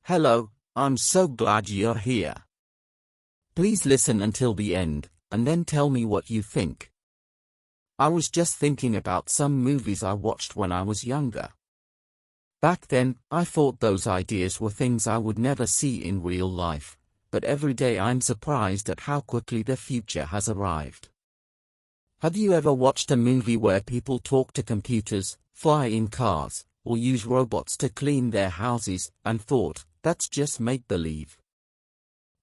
Hello, I'm so glad you're here. Please listen until the end, and then tell me what you think. I was just thinking about some movies I watched when I was younger. Back then, I thought those ideas were things I would never see in real life, but every day I'm surprised at how quickly the future has arrived. Have you ever watched a movie where people talk to computers, fly in cars, or use robots to clean their houses, and thought, that's just make-believe?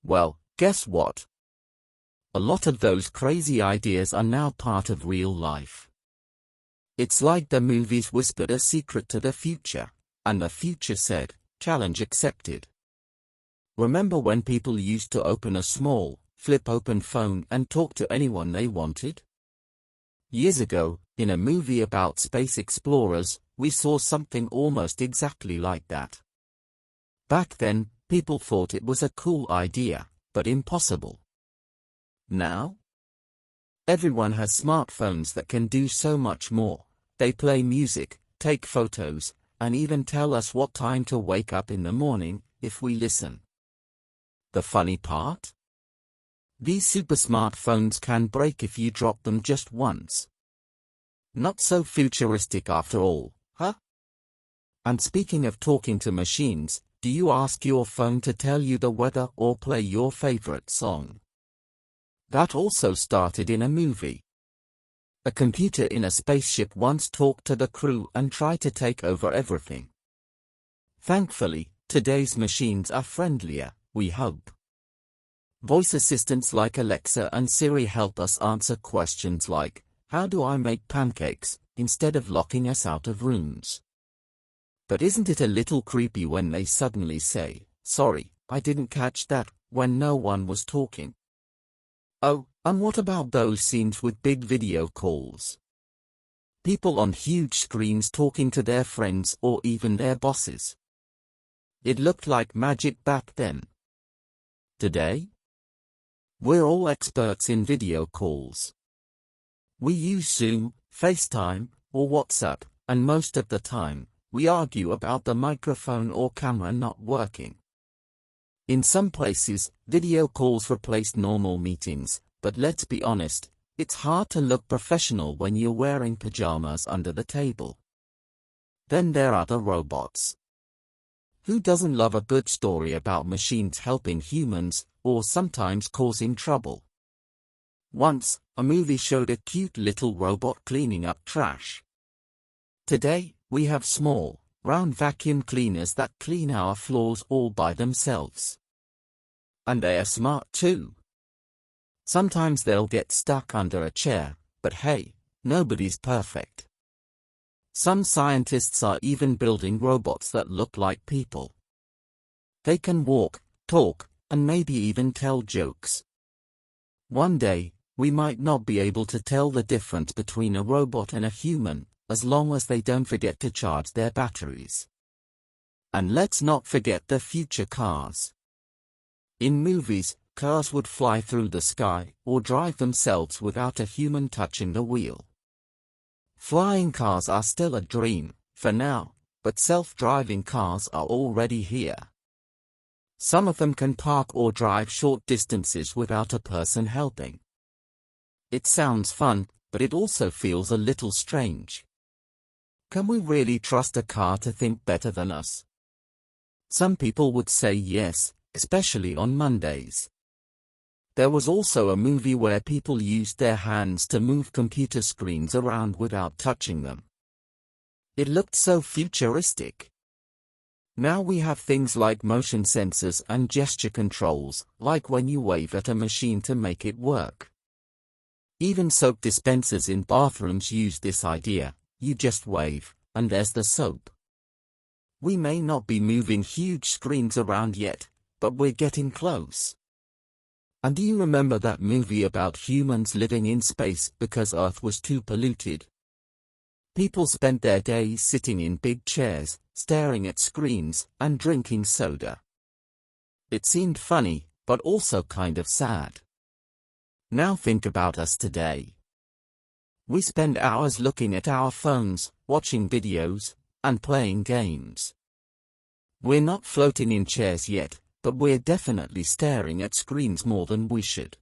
Well, guess what? A lot of those crazy ideas are now part of real life. It's like the movies whispered a secret to the future, and the future said, challenge accepted. Remember when people used to open a small, flip-open phone and talk to anyone they wanted? Years ago, in a movie about space explorers, we saw something almost exactly like that. Back then, people thought it was a cool idea, but impossible. Now? Everyone has smartphones that can do so much more. They play music, take photos, and even tell us what time to wake up in the morning, if we listen. The funny part? These super smartphones can break if you drop them just once. Not so futuristic after all, huh? And speaking of talking to machines, do you ask your phone to tell you the weather or play your favorite song? That also started in a movie. A computer in a spaceship once talked to the crew and tried to take over everything. Thankfully, today's machines are friendlier, we hope. Voice assistants like Alexa and Siri help us answer questions like, how do I make pancakes, instead of locking us out of rooms. But isn't it a little creepy when they suddenly say, sorry, I didn't catch that, when no one was talking? Oh, and what about those scenes with big video calls? People on huge screens talking to their friends or even their bosses. It looked like magic back then. Today? We're all experts in video calls. We use Zoom, FaceTime, or WhatsApp, and most of the time, we argue about the microphone or camera not working. In some places, video calls replaced normal meetings, but let's be honest, it's hard to look professional when you're wearing pajamas under the table. Then there are the robots. Who doesn't love a good story about machines helping humans, or sometimes causing trouble? Once, a movie showed a cute little robot cleaning up trash. Today, we have small, round vacuum cleaners that clean our floors all by themselves. And they are smart too. Sometimes they'll get stuck under a chair, but hey, nobody's perfect. Some scientists are even building robots that look like people. They can walk, talk, and maybe even tell jokes. One day, we might not be able to tell the difference between a robot and a human, as long as they don't forget to charge their batteries. And let's not forget the future cars. In movies, cars would fly through the sky or drive themselves without a human touching the wheel. Flying cars are still a dream, for now, but self-driving cars are already here. Some of them can park or drive short distances without a person helping. It sounds fun, but it also feels a little strange. Can we really trust a car to think better than us? Some people would say yes, especially on Mondays. There was also a movie where people used their hands to move computer screens around without touching them. It looked so futuristic. Now we have things like motion sensors and gesture controls, like when you wave at a machine to make it work. Even soap dispensers in bathrooms use this idea. You just wave, and there's the soap. We may not be moving huge screens around yet, but we're getting close. And do you remember that movie about humans living in space because Earth was too polluted? People spent their days sitting in big chairs, staring at screens, and drinking soda. It seemed funny, but also kind of sad. Now think about us today. We spend hours looking at our phones, watching videos, and playing games. We're not floating in chairs yet, but we're definitely staring at screens more than we should.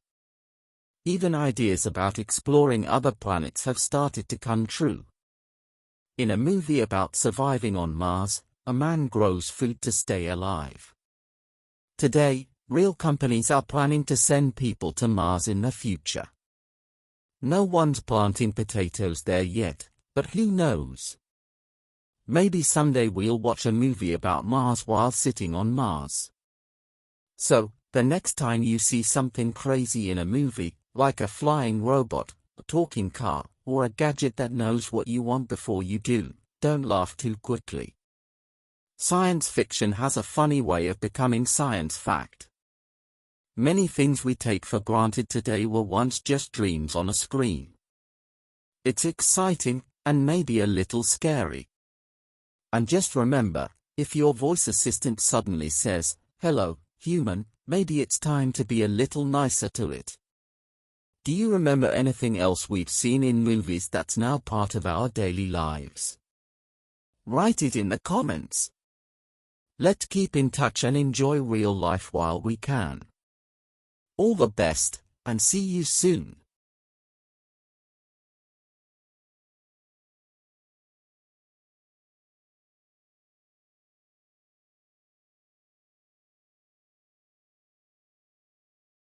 Even ideas about exploring other planets have started to come true. In a movie about surviving on Mars, a man grows food to stay alive. Today, real companies are planning to send people to Mars in the future. No one's planting potatoes there yet, but who knows? Maybe someday we'll watch a movie about Mars while sitting on Mars. So, the next time you see something crazy in a movie, like a flying robot, a talking car, or a gadget that knows what you want before you do, don't laugh too quickly. Science fiction has a funny way of becoming science fact. Many things we take for granted today were once just dreams on a screen. It's exciting, and maybe a little scary. And just remember, if your voice assistant suddenly says, "Hello, human," maybe it's time to be a little nicer to it. Do you remember anything else we've seen in movies that's now part of our daily lives? Write it in the comments. Let's keep in touch and enjoy real life while we can. All the best, and see you soon.